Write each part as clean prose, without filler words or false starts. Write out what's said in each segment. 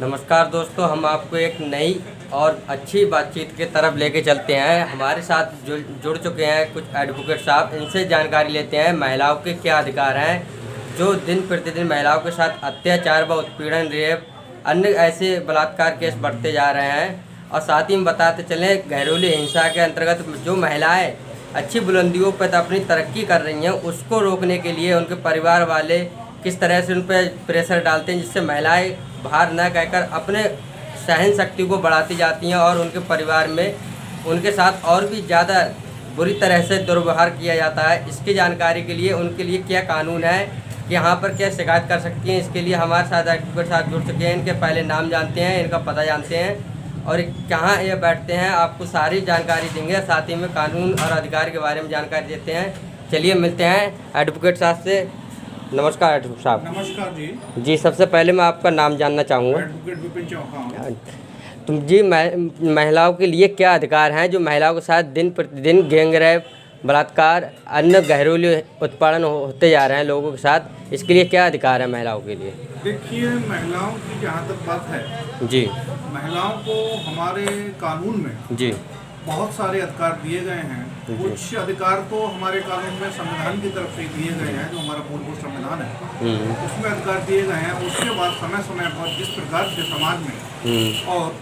नमस्कार दोस्तों, हम आपको एक नई और अच्छी बातचीत की तरफ लेके चलते हैं। हमारे साथ जुड़ चुके हैं कुछ एडवोकेट साहब। इनसे जानकारी लेते हैं महिलाओं के क्या अधिकार हैं, जो दिन प्रतिदिन महिलाओं के साथ अत्याचार व उत्पीड़न, रेप, अन्य ऐसे बलात्कार केस बढ़ते जा रहे हैं। और साथ ही हम बताते चलें, घरेलू हिंसा के अंतर्गत जो महिलाएँ अच्छी बुलंदियों पर अपनी तरक्की कर रही हैं, उसको रोकने के लिए उनके परिवार वाले किस तरह से उन पर प्रेशर डालते हैं, जिससे महिलाएं बाहर न कहकर अपने सहन शक्ति को बढ़ाती जाती हैं और उनके परिवार में उनके साथ और भी ज़्यादा बुरी तरह से दुर्व्यवहार किया जाता है। इसकी जानकारी के लिए उनके लिए क्या कानून है कि यहाँ पर क्या शिकायत कर सकती हैं, इसके लिए हमारे साथ एडवोकेट साहब जुड़ चुके हैं। इनके पहले नाम जानते हैं, इनका पता जानते हैं और कहाँ ये बैठते हैं, आपको सारी जानकारी देंगे। साथ ही में कानून और अधिकार के बारे में जानकारी देते हैं। चलिए मिलते हैं एडवोकेट साहब से। नमस्कार एडवोकेट साहब। नमस्कार जी। जी, सबसे पहले मैं आपका नाम जानना चाहूँगा। एडवोकेट विपिन चौहान। तुम जी, महिलाओं के लिए क्या अधिकार हैं जो महिलाओं के साथ दिन प्रतिदिन गैंग रेप, बलात्कार, अन्य घरेलू उत्पीड़न होते जा रहे हैं लोगों के साथ, इसके लिए क्या अधिकार है महिलाओं के लिए? देखिए, महिलाओं की जहाँ तक बात है जी, महिलाओं को हमारे कानून में जी, बहुत सारे अधिकार दिए गए हैं। कुछ अधिकार तो हमारे कानून में संविधान की तरफ से दिए गए हैं, जो हमारा मूलभूत संविधान है उसमें अधिकार दिए गए हैं। उसके बाद समय समय पर जिस प्रकार से समाज में और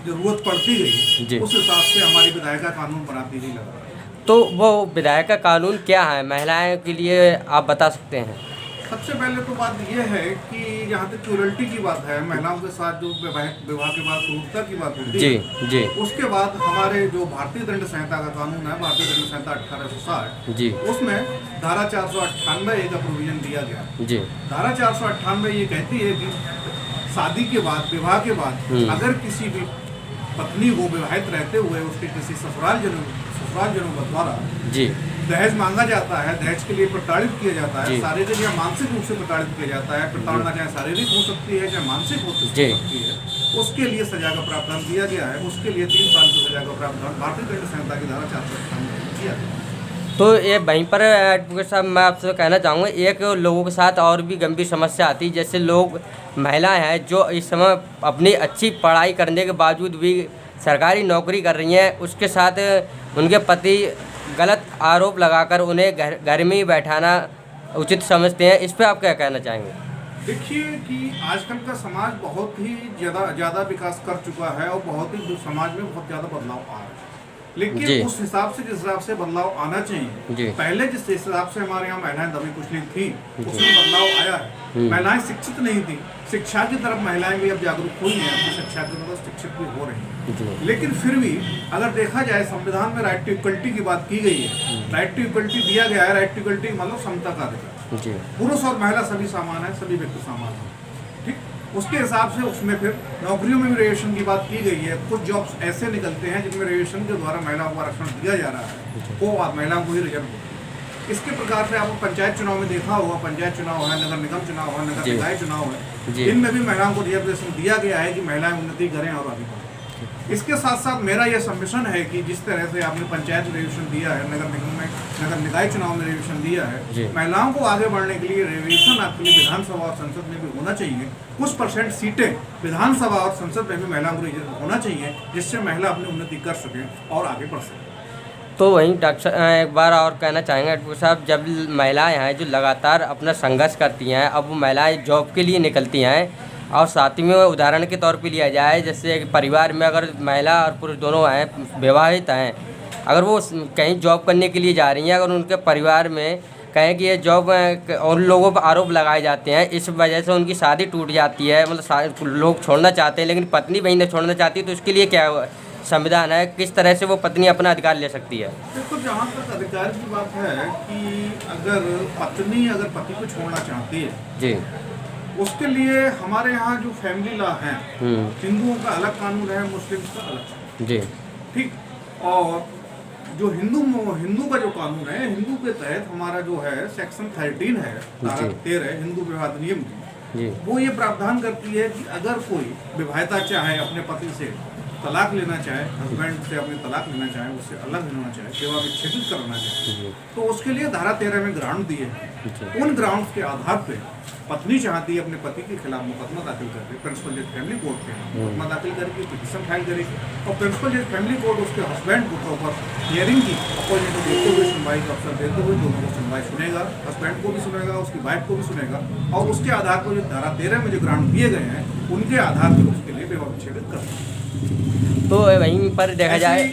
जरूरत पड़ती गई, उस हिसाब से हमारी विधायिका कानून बनाती गई लगा। तो वो विधायिका कानून क्या है महिलाओं के लिए, आप बता सकते हैं? सबसे पहले तो बात यह है कि जहाँ तक क्रूरल्टी की बात है, महिलाओं के साथ जो विवाह के बाद क्रूरता की बात होती जी, है, जी, उसके बाद हमारे जो भारतीय दंड संहिता का कानून है, भारतीय दंड संहिता 1860 जी, उसमें धारा 498 का प्रोविजन दिया गया। जी, धारा 498 ये कहती है कि शादी के बाद, विवाह के बाद अगर किसी भी पत्नी को विवाहित रहते हुए उसके किसी ससुराल जनों द्वारा जी, दहेज मांगा जाता है, दहेज के लिए प्रताड़ित किया जाता है, शारीरिक या मानसिक रूप से प्रताड़ित किया जाता है, प्रताड़ना चाहे शारीरिक हो सकती है चाहे मानसिक हो सकती है, उसके लिए सजा का प्रावधान दिया गया है। उसके लिए 3 साल की सजा का प्रावधान भारतीय दंड संहिता की धारा 498 में किया गया। तो ये वहीं पर एडवोकेट साहब मैं आपसे कहना चाहूँगा, एक लोगों के साथ और भी गंभीर समस्या आती है, जैसे लोग महिलाएं हैं जो इस समय अपनी अच्छी पढ़ाई करने के बावजूद भी सरकारी नौकरी कर रही हैं, उसके साथ उनके पति गलत आरोप लगाकर उन्हें घर में ही बैठाना उचित समझते हैं। इस पर आप क्या कहना चाहेंगे? देखिए कि आजकल का समाज बहुत ही ज़्यादा विकास कर चुका है और बहुत ही समाज में बहुत ज़्यादा बदलाव आ रहा है, लेकिन उस हिसाब से जिस हिसाब से बदलाव आना चाहिए, पहले जिस हिसाब से हमारे यहाँ महिलाएं दबी कुचली थी उसमें बदलाव आया है। महिलाएं शिक्षित नहीं थी, शिक्षा की तरफ महिलाएं भी अब जागरूक हुई हैं, अपनी शिक्षा की तरफ शिक्षित भी हो रही हैं। लेकिन फिर भी अगर देखा जाए, संविधान में राइट टू इक्वलिटी की बात की गई है, राइट टू इक्वलिटी दिया गया है। राइट टू इक्वलिटी मतलब समता का अधिकार, पुरुष और महिला सभी समान है, सभी व्यक्ति समान है, ठीक। उसके हिसाब से उसमें फिर नौकरियों में भी रिजर्वेशन की बात की गई है। कुछ जॉब्स ऐसे निकलते हैं जिनमें रिजर्वेशन के द्वारा महिलाओं को आरक्षण दिया जा रहा है, वो महिलाओं को ही रिजर्व होती है। इसके प्रकार से आपको पंचायत चुनाव में देखा होगा, पंचायत चुनाव है, नगर निगम चुनाव है, नगर निकाय चुनाव है, इनमें भी महिलाओं को रिजर्वेशन दिया गया है कि महिलाएं उन्नति करें और आगे बढ़ें। इसके साथ साथ मेरा यह सबमिशन है कि जिस तरह से आपने पंचायत में रिजर्वेशन दिया है, नगर निगम में, नगर निकाय चुनाव में रिजर्वेशन दिया है, महिलाओं को आगे बढ़ने के लिए रिजर्वेशन आपके लिए विधानसभा और संसद में भी होना चाहिए। कुछ % सीटें विधानसभा और संसद में भी महिलाओं को रिजर्व होना चाहिए, जिससे महिला अपनी उन्नति कर सके और आगे बढ़ सके। तो वहीं डॉक्टर एक बार और कहना चाहेंगे एडवोकेट साहब, जब महिलाएं हैं जो लगातार अपना संघर्ष करती हैं, अब वो महिलाएं जॉब के लिए निकलती हैं, और साथ ही में उदाहरण के तौर पे लिया जाए, जैसे परिवार में अगर महिला और पुरुष दोनों हैं, विवाहित हैं, अगर वो कहीं जॉब करने के लिए जा रही हैं, अगर उनके परिवार में कहें कि ये जॉब और लोगों पर आरोप लगाए जाते हैं, इस वजह से उनकी शादी टूट जाती है, मतलब लोग छोड़ना चाहते हैं लेकिन पत्नी वहीं नहीं छोड़ना चाहती, तो इसके लिए क्या संविधान है, किस तरह से वो पत्नी अपना अधिकार ले सकती है? देखो, जहाँ तक अधिकार की बात है कि अगर पत्नी अगर पति को छोड़ना चाहती है जी, उसके लिए हमारे यहाँ जो फैमिली लॉ है, हिंदुओं का अलग कानून है, मुस्लिम्स का अलग जी, ठीक। और जो हिंदू का जो कानून है, हिंदू के तहत हमारा जो है सेक्शन 13 है, धारा 13 हिंदू विवाह अधिनियम की, वो ये प्रावधान करती है कि अगर कोई विवाहिता चाहे अपने पति से तलाक लेना चाहे, हस्बैंड से अपनी तलाक लेना चाहे, उससे अलग होना चाहे, सेवा विच्छेदित करना चाहे, तो उसके लिए धारा 13 में ग्राउंड दिए हैं। उन ग्राउंड्स के आधार पे पत्नी चाहती है अपने पति के खिलाफ मुकदमा दाखिल करके प्रिंसिपल जज फैमिली कोर्ट पे मुकदमा दाखिल करके पिटीशन फाइल करेगी और प्रिंसिपल जज फैमिली कोर्ट उसके हस्बैंड को प्रॉपर हियरिंग की अपॉइंटमेंट देते हुए, सुनवाई का अवसर देते हुए दोनों को सुनवाई सुनेगा, हस्बैंड को भी सुनेगा, उसकी वाइफ को भी सुनेगा और उसके आधार पर जो धारा 13 में जो ग्राउंड दिए गए हैं उनके आधार पर उसके लिए विवाह विच्छेदित कर। तो वहीं पर देखा जाए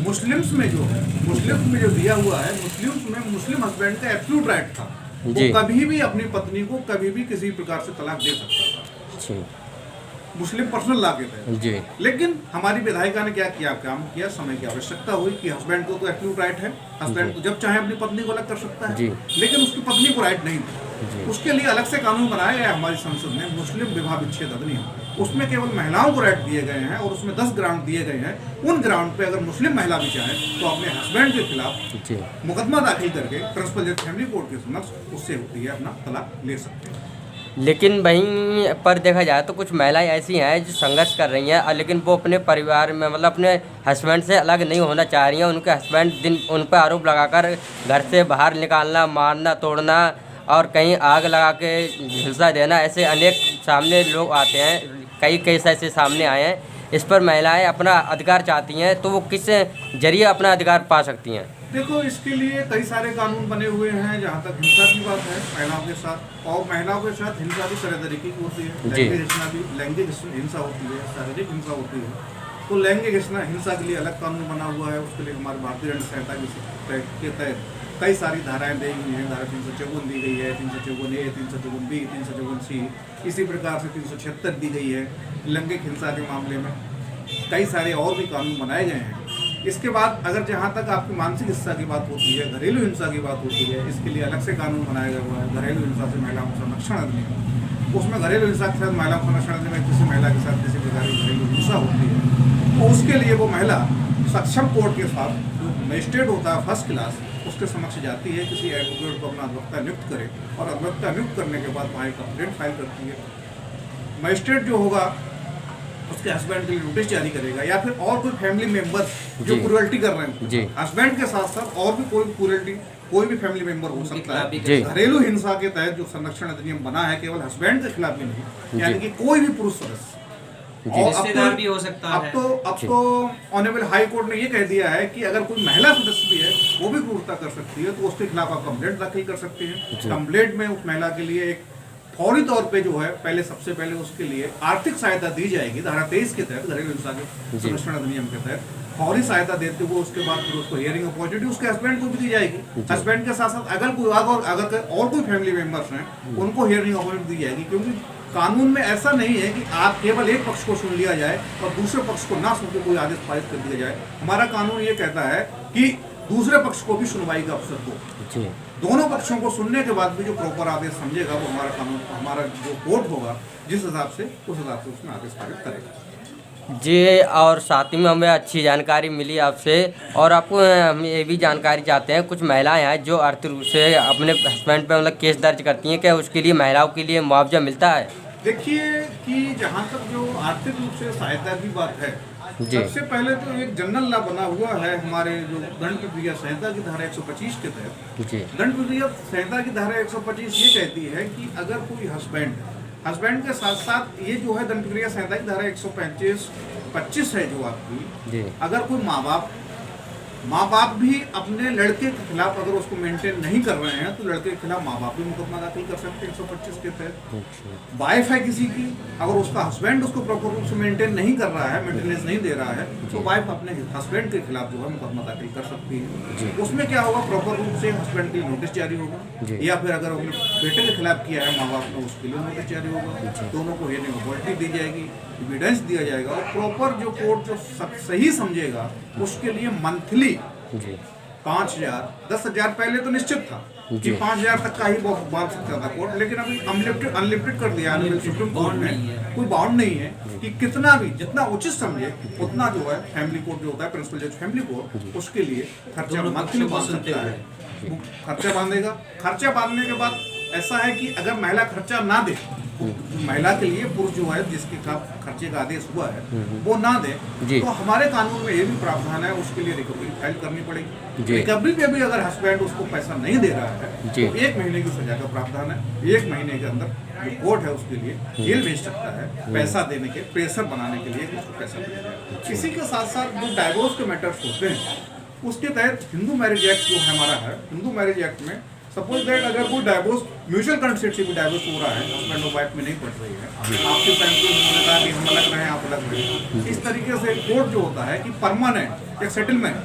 मुस्लिम्स में जो है, मुस्लिम्स में जो दिया हुआ है, मुस्लिम्स में मुस्लिम हस्बैंड का एब्सोल्यूट राइट था, वो कभी भी अपनी पत्नी को कभी भी किसी प्रकार से तलाक दे सकता था, मुस्लिम पर्सनल लॉ के तहत। लेकिन हमारी विधायिका ने क्या किया, काम किया, समय की आवश्यकता हुई कि हस्बैंड को तो एब्सोल्यूट राइट है, हस्बैंड को जब चाहे अपनी पत्नी को अलग कर सकता है, लेकिन उसकी पत्नी को राइट नहीं था। उसके लिए अलग से कानून बनाया गया हमारी संसद में, मुस्लिम विवाह विच्छेद अधिनियम। उसमें केवल महिलाओं को राइट दिए गए हैं और उसमें 10 ग्राउंड दिए गए हैं। उन ग्राउंड पे अगर मुस्लिम महिला भी चाहे तो अपने हस्बैंड के खिलाफ मुकदमा दाखिल करके प्रिंसिपल जज फैमिली कोर्ट के समक्ष उससे होती है अपना तलाक ले सकते हैं। लेकिन वहीं पर देखा जाए तो कुछ महिलाएं ऐसी हैं जो संघर्ष कर रही हैं, लेकिन वो अपने परिवार में मतलब अपने हस्बैंड से अलग नहीं होना चाह रही हैं। उनके हस्बैंड उन पर आरोप लगाकर घर से बाहर निकालना, मारना, तोड़ना और कहीं आग लगा के झुलसा देना, ऐसे अनेक सामने लोग आते हैं। कई केस ऐसे सामने आए हैं। इस पर महिलाएं अपना अधिकार चाहती हैं, तो वो किस जरिए अपना अधिकार पा सकती हैं? देखो, इसके लिए कई सारे कानून बने हुए हैं। जहाँ तक हिंसा की बात है महिलाओं के साथ, और महिलाओं के साथ हिंसा भी तरह तरीके की होती है। लैंगिक हिंसा होती है, शारीरिक हिंसा होती है। तो लैंगिक हिंसा के लिए अलग कानून बना हुआ है। उसके लिए हमारे भारतीय दंड संहिता के तहत कई सारी धाराएं दी गई हैं। धारा 354 दी गई है, 354A, 354B, 354C, इसी प्रकार से 376 दी गई है। लैंगिक हिंसा के मामले में कई सारे और भी कानून बनाए गए हैं। इसके बाद अगर जहाँ तक आपकी मानसिक हिंसा की बात होती है, घरेलू हिंसा की बात होती है, इसके लिए अलग से कानून बनाया गया हुआ है। घरेलू हिंसा से महिलाओं का संरक्षण अधिनियम, उसमें घरेलू हिंसा के साथ महिलाओं का संरक्षण अधिनियम, किसी महिला के साथ किसी प्रकार की घरेलू हिंसा होती है तो उसके लिए वो महिला सक्षम कोर्ट के साथ जो मजिस्ट्रेट होता है फर्स्ट क्लास, उसके समक्ष जाती है, किसी एडवोकेट को अपना अधिवक्ता नियुक्त करे और अधिवक्ता नियुक्त करने के बाद वहाँ एक कंप्लेंट फाइल करती है। मजिस्ट्रेट जो होगा उसके हस्बैंड के लिए नोटिस जारी करेगा, या फिर और कोई फैमिली मेंबर जो क्रूरल्टी कर रहे हैं हस्बैंड के साथ साथ और भी कोई क्रूरल्टी, कोई भी फैमिली मेंबर हो सकता है। घरेलू हिंसा के तहत जो संरक्षण अधिनियम बना है केवल हस्बैंड के खिलाफ ही नहीं, यानी कि कोई भी पुरुष सदस्य, और रिश्तेदार भी हो सकता है। अब तो ऑनरेबल हाई कोर्ट ने ये कह दिया है कि अगर कोई महिला सदस्य भी है वो भी क्रूरता कर सकती है तो उसके खिलाफ आप कंप्लेंट दाखिल कर सकते हैं। कंप्लेंट में उस महिला के लिए एक फौरी तौर पे जो है पहले सबसे पहले उसके लिए आर्थिक सहायता दी जाएगी। धारा 23 के तहत, घरेलू हिंसा के संरक्षण अधिनियम के तहत फौरी सहायता देते हुए उसके बाद फिर उसको हियरिंग अपॉर्चुनिटी उसके हस्बैंड को भी दी जाएगी। हस्बैंड के साथ साथ अगर कोई फैमिली मेंबर्स हैं उनको हियरिंग अपॉर्चुनिटी दी जाएगी, क्योंकि कानून में ऐसा नहीं है कि आप केवल एक पक्ष को सुन लिया जाए और दूसरे पक्ष को ना सुन के कोई आदेश पारित कर दिया जाए। हमारा कानून ये कहता है कि दूसरे पक्ष को भी सुनवाई का अवसर हो, दोनों पक्षों को सुनने के बाद भी जो प्रॉपर आदेश समझेगा वो हमारा कानून, हमारा जो कोर्ट होगा जिस हिसाब से उस हिसाब से उसमें आदेश पारित करेगा। जी, और साथ ही में हमें अच्छी जानकारी मिली आपसे, और आपको हम ये भी जानकारी चाहते हैं, कुछ महिलाएं हैं जो आर्थिक रूप से अपने हस्बैंड पर मतलब केस दर्ज करती हैं, क्या उसके लिए महिलाओं के लिए मुआवजा मिलता है? देखिए कि जहाँ तक जो आर्थिक रूप से सहायता की बात है, सबसे पहले तो एक जनरल लॉ बना हुआ है हमारे जो दंड प्रक्रिया संहिता की धारा 125 के तहत। दंड प्रक्रिया संहिता की धारा 125 ये कहती है कि अगर कोई हस्बैंड के साथ साथ ये जो है दंड प्रक्रिया संहिता की धारा 125 है जो आपकी, अगर कोई माँ बाप भी अपने लड़के के खिलाफ अगर उसको मेंटेन नहीं कर रहे हैं तो लड़के के खिलाफ माँ बाप भी मुकदमा दाखिल कर सकते हैं 125 के तहत। वाइफ है किसी की, अगर उसका हस्बैंड उसको प्रॉपर रूप से मेंटेन नहीं कर रहा है, मेंटेनेंस नहीं दे रहा है, तो वाइफ अपने हस्बैंड के खिलाफ जो है मुकदमा दाखिल कर सकती है। उसमें क्या होगा, प्रॉपर रूप से हस्बैंड के लिए नोटिस जारी होगा, या फिर अगर अपने बेटे के खिलाफ किया है माँ बाप ने उसके लिए नोटिस जारी होगा। दोनों को हियरिंग अपॉर्चुनिटी दी जाएगी, एविडेंस दिया जाएगा, और प्रॉपर जो कोर्ट जो सही समझेगा उसके लिए मंथली 5,000 10,000 पहले तो निश्चित था कि 5,000 तक का ही बांध सकता था कोर्ट, लेकिन अभी अनलिमिटेड कर दिया सुप्रीम कोर्ट ने। कोई बाउंड नहीं है कि कितना भी जितना उचित समझे उतना जो है फैमिली कोर्ट जो होता है प्रिंसिपल जज फैमिली कोर्ट उसके लिए खर्चा मंथली बांध सकता है। खर्चा बांधेगा। खर्चा बांधने के बाद ऐसा है कि अगर महिला खर्चा ना दे महिला के लिए पुरुष जो है जिसके खर्चे का आदेश हुआ है वो ना दे, तो हमारे कानून में ये भी प्रावधान है, उसके लिए रिकवरी फाइल करनी पड़ेगी। रिकवरी पे भी अगर हस्बैंड उसको पैसा नहीं दे रहा है तो 1 महीने की सजा का प्रावधान है। 1 महीने के अंदर जो कोर्ट है उसके लिए जेल भेज सकता है पैसा देने के, प्रेशर बनाने के लिए उसको पैसा दिया जाए। इसी के साथ साथ जो डाइवोर्स के मैटर्स होते हैं उसके तहत हिंदू मैरिज एक्ट जो हमारा है, हिंदू मैरिज एक्ट में सपोज दैट अगर कोई डाइवोर्स म्यूचुअल कंसेंट से भी डाइवोर्स हो रहा है, हस्बैंड और वाइफ में नहीं पड़ रही है, आपकी फैमिली उन्होंने कहा कि हम अलग रहे आप अलग रहे, इस तरीके से कोर्ट जो होता है कि परमानेंट एक सेटलमेंट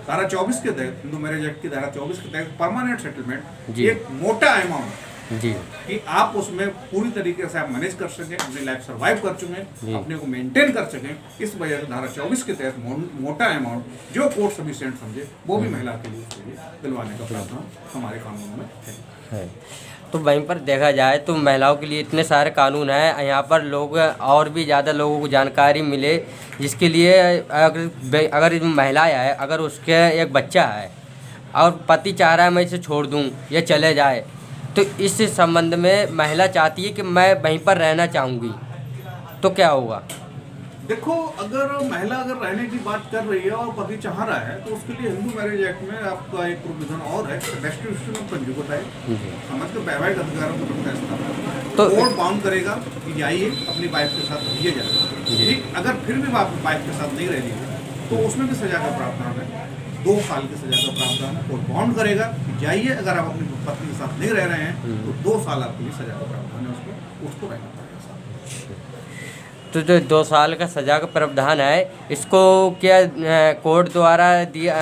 धारा 24 के तहत, हिंदू मैरिज एक्ट की धारा 24 के तहत परमानेंट सेटलमेंट, एक मोटा अमाउंट कि आप उसमें पूरी तरीके से आप मैनेज कर सकें, अपनी लाइफ सर्वाइव कर चुके, अपने को मेंटेन कर सकें, इस वजह से धारा 24 के तहत मोटा अमाउंट जो कोर्ट सफिशिएंट समझे वो भी महिला के लिए उसके लिए दिलवाने का प्रावधान हमारे कानून में है। तो वहीं पर देखा जाए तो महिलाओं के लिए इतने सारे कानून हैं, यहाँ पर लोग और भी ज़्यादा लोगों को जानकारी मिले, जिसके लिए अगर महिलाएं है, अगर उसके एक बच्चा है और पति चाह रहा है मैं इसे छोड़ दूँ या चले जाए, तो इस संबंध में महिला चाहती है कि मैं वहीं पर रहना चाहूँगी, तो क्या होगा? देखो, अगर महिला अगर रहने की बात कर रही है और पति चाह रहा है तो उसके लिए हिंदू मैरिज एक्ट में आपका एक प्रोविजन और है, रेस्ट्रिक्शन ऑफ कंजुगेट है, समझ के वैवाहिक अधिकारों को फैसला तो कोर्ट बाउंड करेगा कि जाइए अपनी वाइफ के साथ रहिए जाए। ठीक, अगर फिर भी आप वाइफ के साथ नहीं रह रही तो उसमें भी सजा का प्रावधान है, 2 साल की सजा का प्रावधान है। कोर्ट बाउंड करेगा कि जाइए, अगर आप अपनी पत्नी के साथ नहीं रह रहे हैं तो 2 साल आपके लिए सजा का प्रावधान है, उसको रहना पड़ेगा। तो जो 2 साल का सजा का प्रावधान है, इसको क्या कोर्ट द्वारा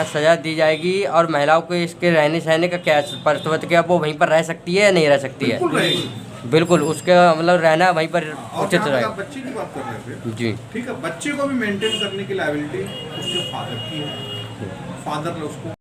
सजा दी जाएगी और महिलाओं को इसके रहने सहने का क्या प्रस्ताव, क्या वो वहीं पर रह सकती है या नहीं रह सकती है? बिल्कुल, उसका मतलब रहना वहीं पर उचित रहेगा। बच्चे की बात कर रहे थे जी, ठीक है, बच्चे को भी मेंटेन करने की लायबिलिटी उसके फादर की है, फादर ने उसको